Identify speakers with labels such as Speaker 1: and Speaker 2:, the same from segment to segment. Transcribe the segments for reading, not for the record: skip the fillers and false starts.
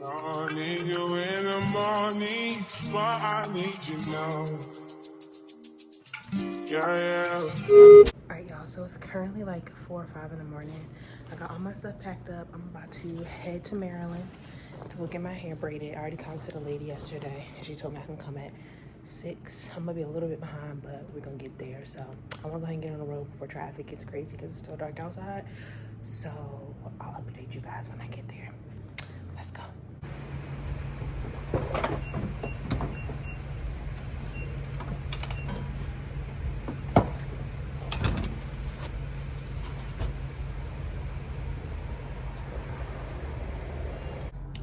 Speaker 1: I need you in the morning, but I need you now. Yeah.
Speaker 2: Alright, y'all, so it's currently like 4 or 5 in the morning. I got all my stuff packed up. I'm about to head to Maryland to go get my hair braided. I already talked to the lady yesterday. She told me I can come at 6. I'm gonna be a little bit behind, but we're gonna get there. So I wanna go ahead and get on the road before traffic gets crazy because it's still dark outside. So I'll update you guys when I get there. Let's go.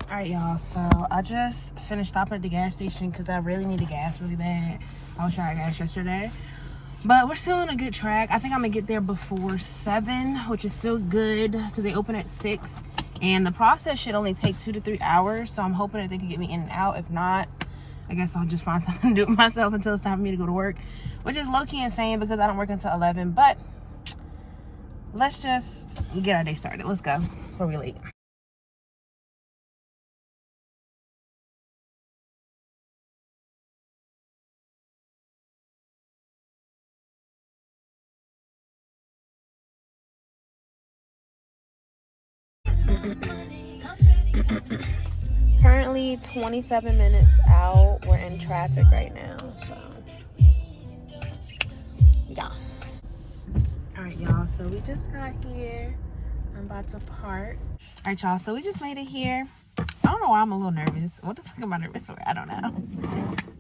Speaker 2: All right, y'all, so I just finished stopping at the gas station because I really needed gas really bad. I was trying gas yesterday, but we're still on a good track. I think I'm gonna get there before 7, which is still good because they open at 6, and the process should only take 2 to 3 hours. So I'm hoping that they can get me in and out. If not, I guess I'll just find something to do it myself until it's time for me to go to work, which is low-key insane because I don't work until 11. But let's just get our day started. Let's go. We're really late. Currently 27 minutes out. We're in traffic right now, so yeah. All right, y'all, so we just got here. I'm about to park. All right, y'all, so we just made it here. I don't know why I'm a little nervous. What the fuck am I nervous for? I don't know.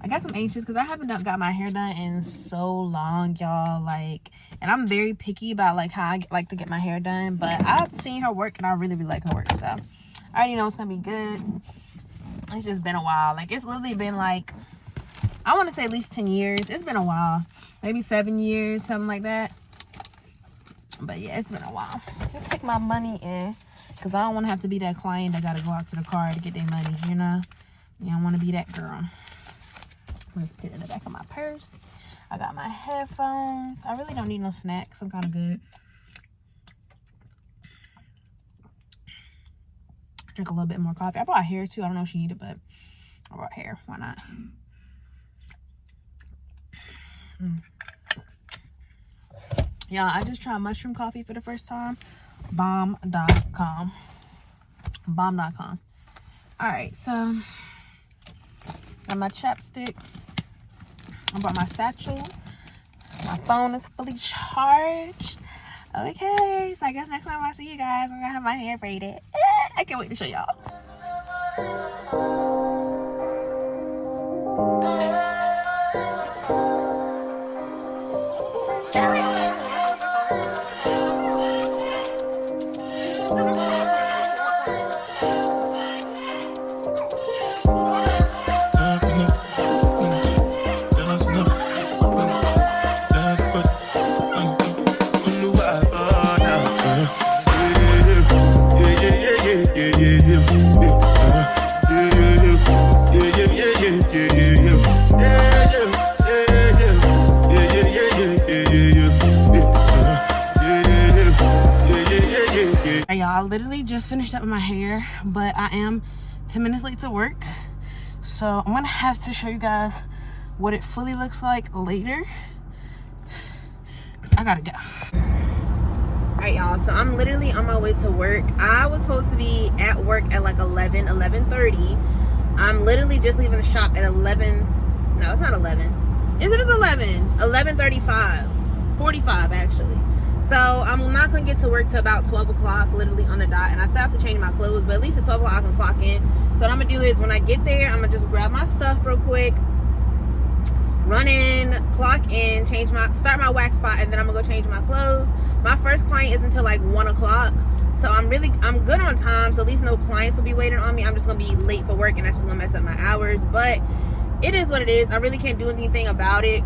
Speaker 2: I guess I'm anxious because I haven't got my hair done in so long, y'all. Like, and I'm very picky about like how I like to get my hair done, but I've seen her work and I really like her work, so I already know it's gonna be good. It's just been a while. Like, it's literally been like, I want to say at least 10 years. It's been a while, maybe 7 years, something like that. But yeah, it's been a while. Let's take my money in because I don't want to have to be that client that got to go out to the car to get their money, you know. You don't want to be that girl. Let's put it in the back of my purse. I got my headphones. I really don't need no snacks. I'm kind of good. Drink a little bit more coffee. I brought hair too. I don't know if she needed, but I brought hair. Why not? Yeah, I just tried mushroom coffee for the first time. Bomb.com. Bomb.com. All right, so got my chapstick. I brought my satchel. My phone is fully charged. Okay, so I guess next time I see you guys, I'm gonna have my hair braided. I can't wait to show y'all. I literally just finished up with my hair, but I am 10 minutes late to work, so I'm gonna have to show you guys what it fully looks like later because I gotta go. All right, y'all, so I'm literally on my way to work. I was supposed to be at work at like 11:30. I'm literally just leaving the shop at 11. No, it's not 11. It is 11. 11:45 actually. So I'm not gonna get to work till about 12 o'clock, literally on the dot, and I still have to change my clothes, but at least at 12 o'clock I can clock in. So what I'm gonna do is when I get there, I'm gonna just grab my stuff real quick, run in, clock in, start my wax spot, and then I'm gonna go change my clothes. My first client isn't until like 1 o'clock, so I'm good on time, so at least no clients will be waiting on me. I'm just gonna be late for work, and that's just gonna mess up my hours, but it is what it is. I really can't do anything about it.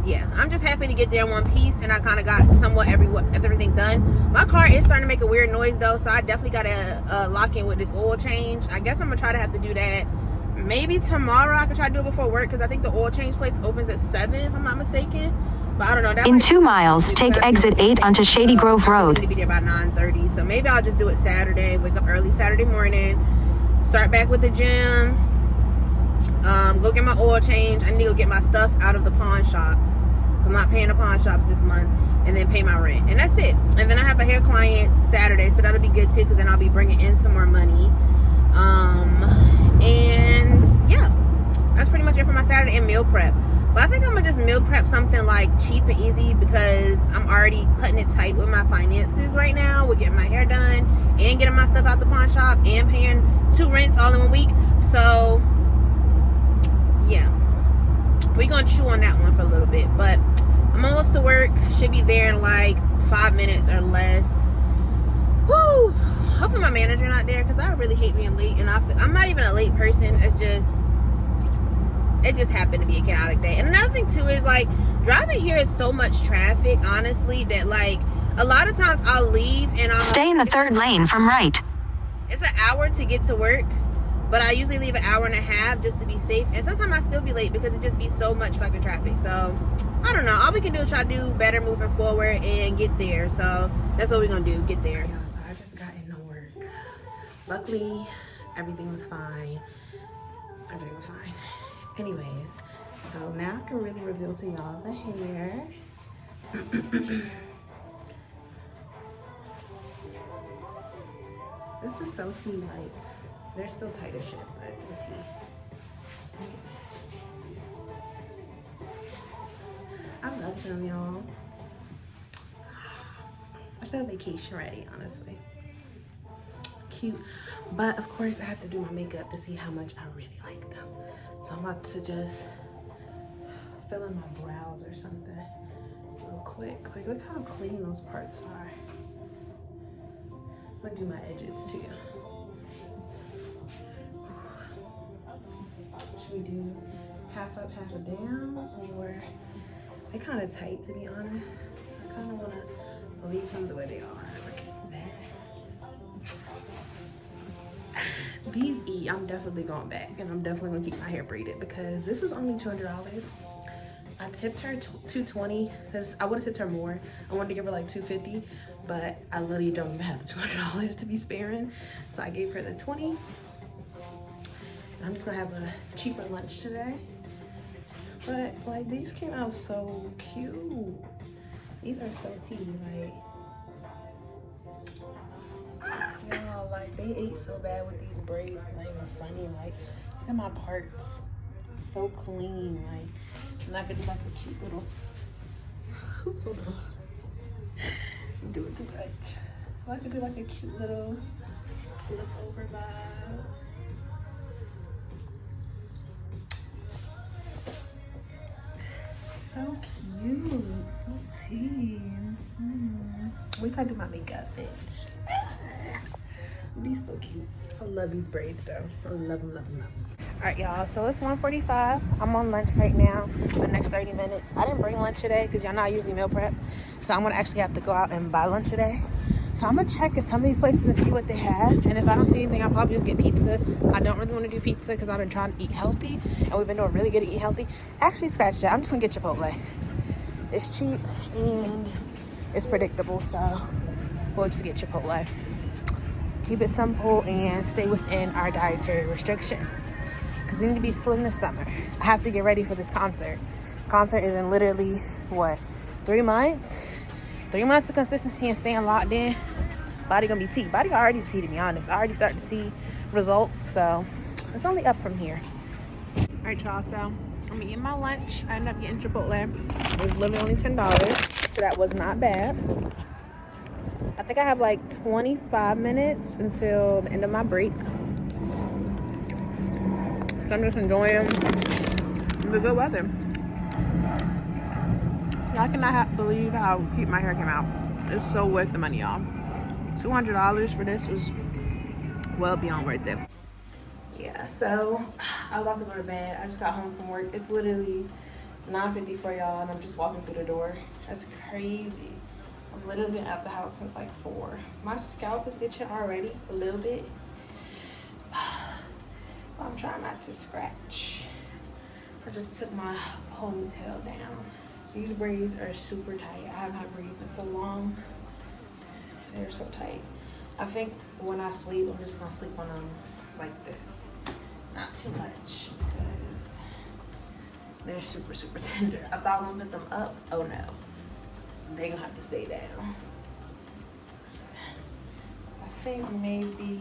Speaker 2: Yeah, I'm just happy to get there in one piece, and I kind of got somewhat everything done. My car is starting to make a weird noise though, so I definitely gotta lock in with this oil change. I guess I'm gonna try to have to do that maybe tomorrow. I can try to do it before work because I think the oil change place opens at 7 if I'm not mistaken. But I don't know. That
Speaker 3: In 2 miles, take exit 8 onto Shady Grove Road.
Speaker 2: I need to be there by 9:30. So maybe I'll just do it Saturday. Wake up early Saturday morning. Start back with the gym. Go get my oil change. I need to go get my stuff out of the pawn shops. I'm not paying the pawn shops this month. And then pay my rent. And that's it. And then I have a hair client Saturday. So that'll be good too. Because then I'll be bringing in some more money. And yeah. That's pretty much it for my Saturday and meal prep. But I think I'm going to just meal prep something like cheap and easy because I'm already cutting it tight with my finances right now. With getting my hair done and getting my stuff out the pawn shop and paying 2 rents all in 1 week. So, yeah. We're going to chew on that one for a little bit. But I'm almost to work. Should be there in like 5 minutes or less. Whew. Hopefully my manager not there because I really hate being late. And I'm not even a late person. It just happened to be a chaotic day. And another thing too is like driving here is so much traffic, honestly, that like a lot of times I'll leave and I'll
Speaker 3: stay in the 3rd lane from right.
Speaker 2: It's an hour to get to work, but I usually leave an hour and a half just to be safe. And sometimes I still be late because it just be so much fucking traffic. So I don't know. All we can do is try to do better moving forward and get there. So that's what we're gonna do, get there. So I just got into work. Luckily, everything was fine. Everything was fine. Anyways, so now I can really reveal to y'all the hair. This is so tea, like, they're still tight as shit, but the tea. I love them, y'all. I feel vacation ready, honestly. Cute. But, of course, I have to do my makeup to see how much I really like them. So I'm about to just fill in my brows or something real quick. Like, look how clean those parts are. I'm gonna do my edges too. Should we do half up, half down? Or they're kind of tight, to be honest. I kind of want to leave them the way they are. Look at that. These I'm definitely going back, and I'm definitely gonna keep my hair braided because this was only $200. I tipped her $220 because I would have tipped her more. I wanted to give her like $250, but I literally don't even have the $200 to be sparing, so I gave her the $20. And I'm just gonna have a cheaper lunch today. But like these came out so cute. These are so tea, like. Y'all, like they ate so bad with these braids. It's not even funny. Like, look at my parts, so clean. Like, and I could do like a cute little. Hold on, do it too much. I could do like a cute little flip over vibe. So cute, so tea. Wait till I do my makeup, bitch. Be so cute. I love these braids though. I love them, love them, love them. All right, y'all. So it's 1:45. I'm on lunch right now for the next 30 minutes. I didn't bring lunch today because y'all know I usually meal prep. So I'm gonna actually have to go out and buy lunch today. So I'm gonna check at some of these places and see what they have. And if I don't see anything, I'll probably just get pizza. I don't really want to do pizza because I've been trying to eat healthy, and we've been doing really good at eating healthy. Actually, scratch that. I'm just gonna get Chipotle. It's cheap and it's predictable, so we'll just get Chipotle. Keep it simple and stay within our dietary restrictions because we need to be slim this summer. I have to get ready for this concert. Concert is in literally, what, 3 months? 3 months of consistency and staying locked in. Body gonna be tea. Body already tea, to be honest. I already started to see results, so it's only up from here. All right, y'all, so I'm eating my lunch. I ended up getting Chipotle. It was literally only $10, so that was not bad. I think I have like 25 minutes until the end of my break. So I'm just enjoying the good weather. I cannot believe how cute my hair came out. It's so worth the money, y'all. $200 for this was well beyond worth it. Yeah, so I was about to go to bed. I just got home from work. It's literally 9:54, y'all, and I'm just walking through the door. That's crazy. I've literally been out the house since like 4. My scalp is itching already a little bit. But I'm trying not to scratch. I just took my ponytail down. These braids are super tight. I haven't had braids in so long. They're so tight. I think when I sleep, I'm just gonna sleep on them like this. Not too much, because they're super, super tender. I thought I'm gonna put them up. Oh no. They're gonna have to stay down. I think maybe,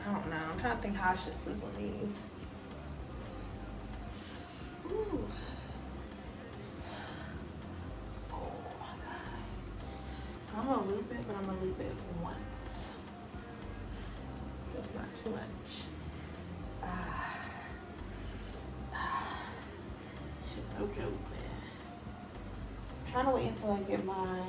Speaker 2: I don't know. I'm trying to think how I should sleep on these. Ooh. Oh my God. So I'm gonna loop it, but I'm gonna loop it once. That's not too much. Should no joke, man. I'm trying to wait until I get my